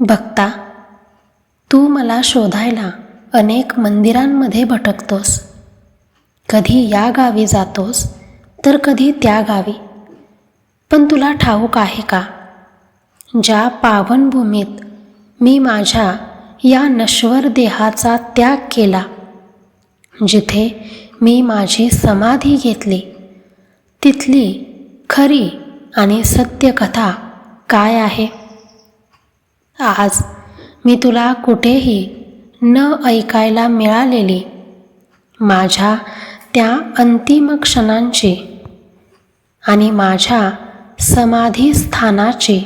भक्ता, तू मला शोधायला अनेक मंदिरांमध्ये भटकतोस. कधी या गावी जातोस तर कधी त्या गावी. पण तुला ठाऊक आहे का, ज्या पावनभूमीत मी माझ्या या नश्वर देहाचा त्याग केला, जिथे मी माझी समाधी घेतली, तिथली खरी आणि सत्य कथा काय आहे? आज मी तुला कुठेही न ऐकायला मिळालेली माझ्या त्या अंतिम क्षणांची आणि माझ्या समाधी स्थानाची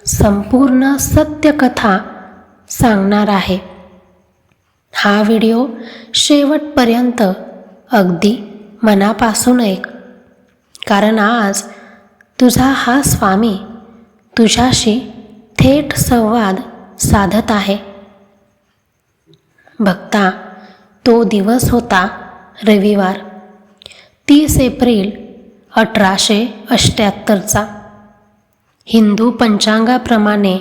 संपूर्ण सत्यकथा सांगणार आहे. हा व्हिडिओ शेवटपर्यंत अगदी मनापासून ऐक, कारण आज तुझा हा स्वामी तुझ्याशी थेट संवाद साधत आहे. भक्ता, तो दिवस होता रविवार, 30 एप्रिल 1878चा. हिंदू पंचांगाप्रमाणे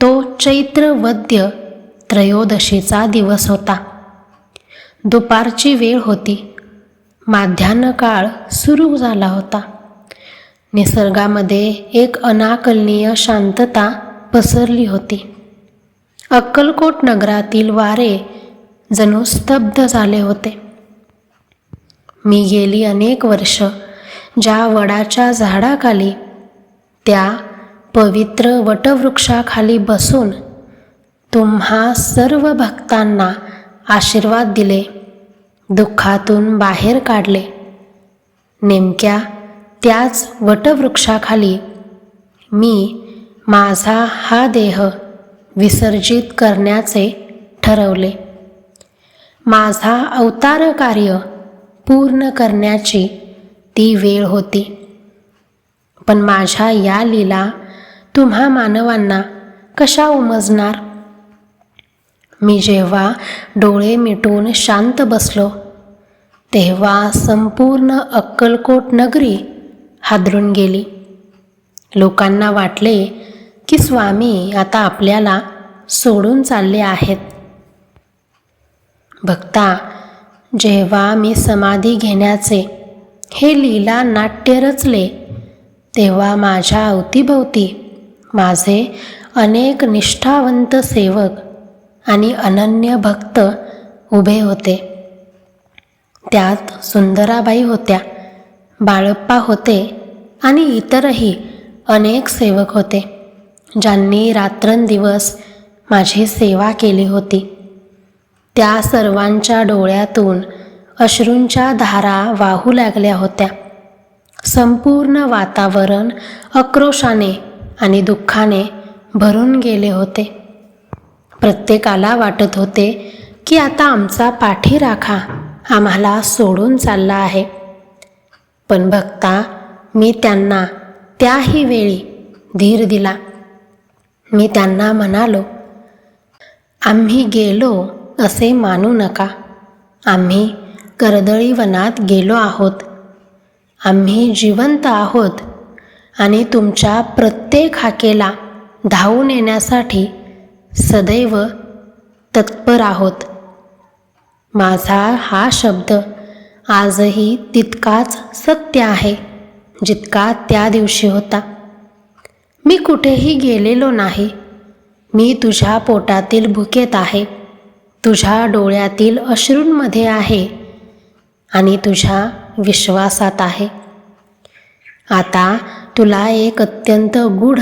तो चैत्र वद्य त्रयोदशीचा दिवस होता. दुपारची वेळ होती. माध्यान्ह काळ सुरू झाला होता. निसर्गामध्ये एक अनाकलनीय शांतता पसरली होती. अक्कलकोट नगरातील वारे जणू स्तब्ध झाले होते. मी गेली अनेक वर्ष ज्या वडाच्या झाडाखाली, त्या पवित्र वटवृक्षाखाली बसून तुम्हा सर्व भक्तांना आशीर्वाद दिले, दुःखातून बाहेर काढले, नेमक्या त्याच वटवृक्षाखाली मी माझा हा देह विसर्जित करण्याचे ठरवले. माझा अवतार कार्य पूर्ण करण्याची ती वेळ होती. पण माझ्या या लीला तुम्हा मानवांना कशा उमजणार? मी जेव्हा डोळे मिटून शांत बसलो, तेव्हा संपूर्ण अक्कलकोट नगरी हादरून गेली. लोकांना वाटले की स्वामी आता आपल्याला सोडून चालले आहेत. भक्ता, जेव्हा मी समाधी घेण्याचे हे लीला नाट्य रचले, तेव्हा माझ्या अवतीभोवती माझे अनेक निष्ठावंत सेवक आणि अनन्य भक्त उभे होते. त्यात सुंदराबाई होत्या, बाळप्पा होते आणि इतरही अनेक सेवक होते, ज्यांनी रात्रंदिवस माझी सेवा केली होती. त्या सर्वांच्या डोळ्यातून अश्रूंच्या धारा वाहू लागल्या होत्या. संपूर्ण वातावरण आक्रोशाने आणि दुःखाने भरून गेले होते. प्रत्येकाला वाटत होते की आता आमचा पाठीराखा आम्हाला सोडून चालला आहे. पण भक्ता, मी त्यांना त्याही वेळी धीर दिला. मी त्यांना म्हणालो, आम्ही गेलो असे मानू नका. आम्ही कर्दळीवनात गेलो आहोत. आम्ही जिवंत आहोत आणि तुमच्या प्रत्येक हाकेला धावून येण्यासाठी सदैव तत्पर आहोत. माझा हा शब्द आजही तितकाच सत्य आहे जितका त्या दिवशी होता. मी कुठेही गेलेलो नाही. मी तुझ्या पोटातील भुकेत आहे, तुझ्या डोळ्यातील अश्रूंमध्ये आहे आणि तुझ्या विश्वासात आहे. आता तुला एक अत्यंत गूढ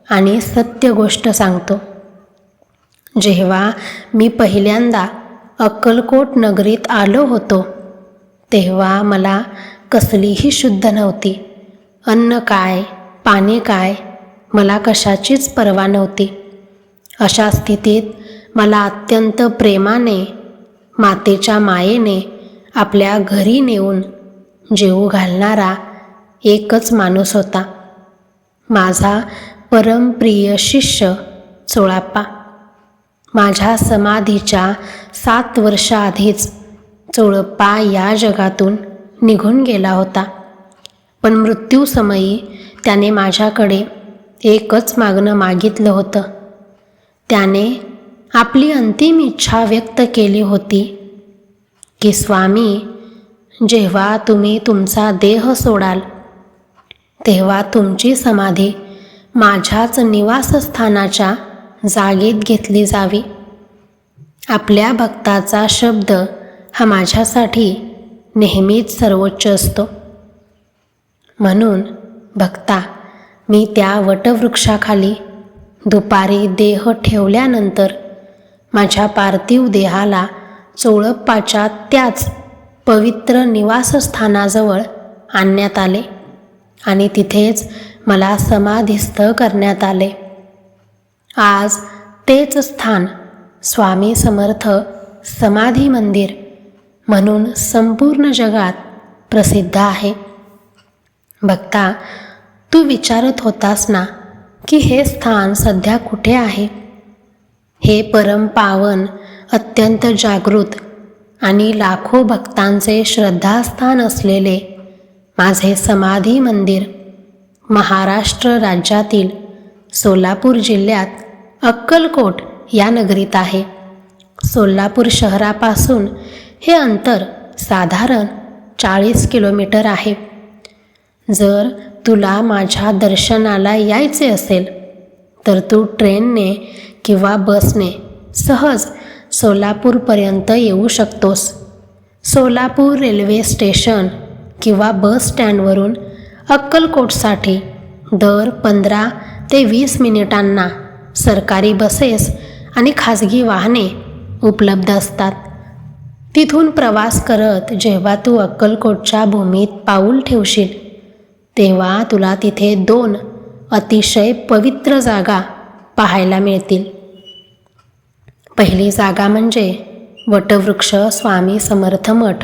आणि सत्य गोष्ट सांगतो. जेव्हा मी पहिल्यांदा अक्कलकोट नगरीत आलो होतो, तेव्हा मला कसलीही शुद्ध नव्हती. अन्न काय, पाणी काय, मला कशाचीच पर्वा नव्हती. अशा स्थितीत मला अत्यंत प्रेमाने, मातेच्या मायेने आपल्या घरी नेऊन जेवू घालणारा एकच माणूस होता, माझा परमप्रिय शिष्य चोळाप्पा. माझ्या समाधीच्या 7 वर्षाआधीच चोळप्पा या जगातून निघून गेला होता. पण मृत्यूसमयी त्याने माझ्याकडे एकच मागणं मागितलं होतं, त्याने आपली अंतिम इच्छा व्यक्त केली होती की स्वामी, जेव्हा तुम्ही तुमचा देह सोडाल तेव्हा तुमची समाधी माझ्याच निवासस्थानाच्या जागेत घेतली जावी. आपल्या भक्ताचा शब्द हा माझ्यासाठी नेहमीच सर्वोच्च असतो. म्हणून भक्ता, मी त्या वटवृक्षाखाली दुपारी देह ठेवल्यानंतर माझ्या पार्थिव देहाला चोळप्पाच्या त्याच पवित्र निवासस्थानाजवळ आणण्यात आले आणि तिथेच मला समाधिस्थ करण्यात आले. आज तेच स्थान स्वामी समर्थ समाधी मंदिर म्हणून संपूर्ण जगात प्रसिद्ध आहे. भक्ता, तू विचारत होतास ना की हे स्थान सध्या कुठे आहे? हे परम पावन, अत्यंत जागृत आणि लाखो भक्तांचे श्रद्धास्थान असलेले माझे समाधी मंदिर महाराष्ट्र राज्यातील सोलापूर जिल्ह्यात अक्कलकोट या नगरीत आहे. सोलापूर शहरापासून हे अंतर साधारण 40 किलोमीटर आहे. जर तुला माझ्या दर्शनाला यायचे असेल तर तू ट्रेनने किंवा बसने सहज सोलापूरपर्यंत येऊ शकतोस. सोलापूर रेल्वे स्टेशन किंवा बस स्टँडवरून अक्कलकोटसाठी दर 15 ते 20 मिनिटांना सरकारी बसेस आणि खाजगी वाहने उपलब्ध असतात. तिथून प्रवास करत जेव्हा तू अक्कलकोटच्या भूमीत पाऊल ठेवशील तेव्हा तुला तिथे 2 अतिशय पवित्र जागा पाहायला मिळतील. पहिली जागा म्हणजे वटवृक्ष स्वामी समर्थ मठ,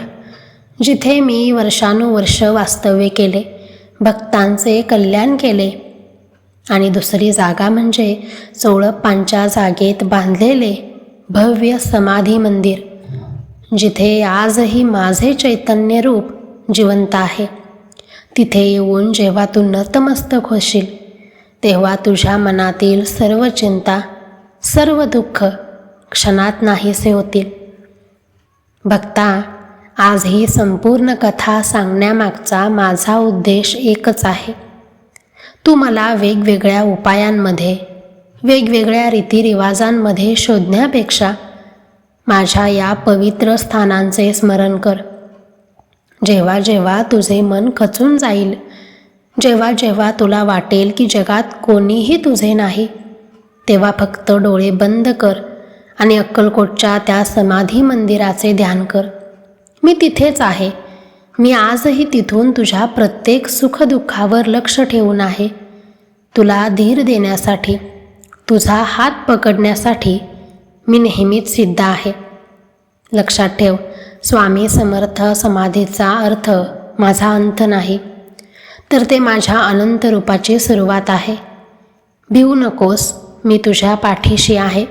जिथे मी वर्षानुवर्ष वास्तव्य केले, भक्तांचे कल्याण केले. आणि दुसरी जागा म्हणजे चोळप्पांच्या जागेत बांधलेले भव्य समाधी मंदिर, जिथे आजही माझे चैतन्य रूप जिवंत आहे. तिथे येऊन जेव्हा तू नतमस्तक होशील तेव्हा तुझ्या मनातील सर्व चिंता, सर्व दुःख क्षणात नाहीसे होतील. भक्ता, आज ही संपूर्ण कथा सांगण्यामागचा माझा उद्देश एकच आहे. तू मला वेगवेगळ्या उपायांमध्ये, वेगवेगळ्या रीतिरिवाजांमध्ये शोधण्यापेक्षा माझ्या या पवित्र स्थानांचे स्मरण कर. जेव्हा जेव्हा तुझे मन खचून जाईल, जेव्हा जेव्हा तुला वाटेल की जगात कोणीही तुझे नाही, तेव्हा फक्त डोळे बंद कर आणि अक्कलकोटच्या त्या समाधी मंदिराचे ध्यान कर. मी तिथेच आहे. मी आजही तिथून तुझ्या प्रत्येक सुखदुःखावर लक्ष ठेवून आहे. तुला धीर देण्यासाठी, तुझा हात पकडण्यासाठी मी नेहमीच सिद्ध आहे. लक्षात ठेव, स्वामी समर्थ समाधीचा अर्थ माझा अंत नाही, तर ते माझ्या अनंत रूपाची सुरुवात आहे. भिवू नकोस, मी तुझ्या पाठीशी आहे.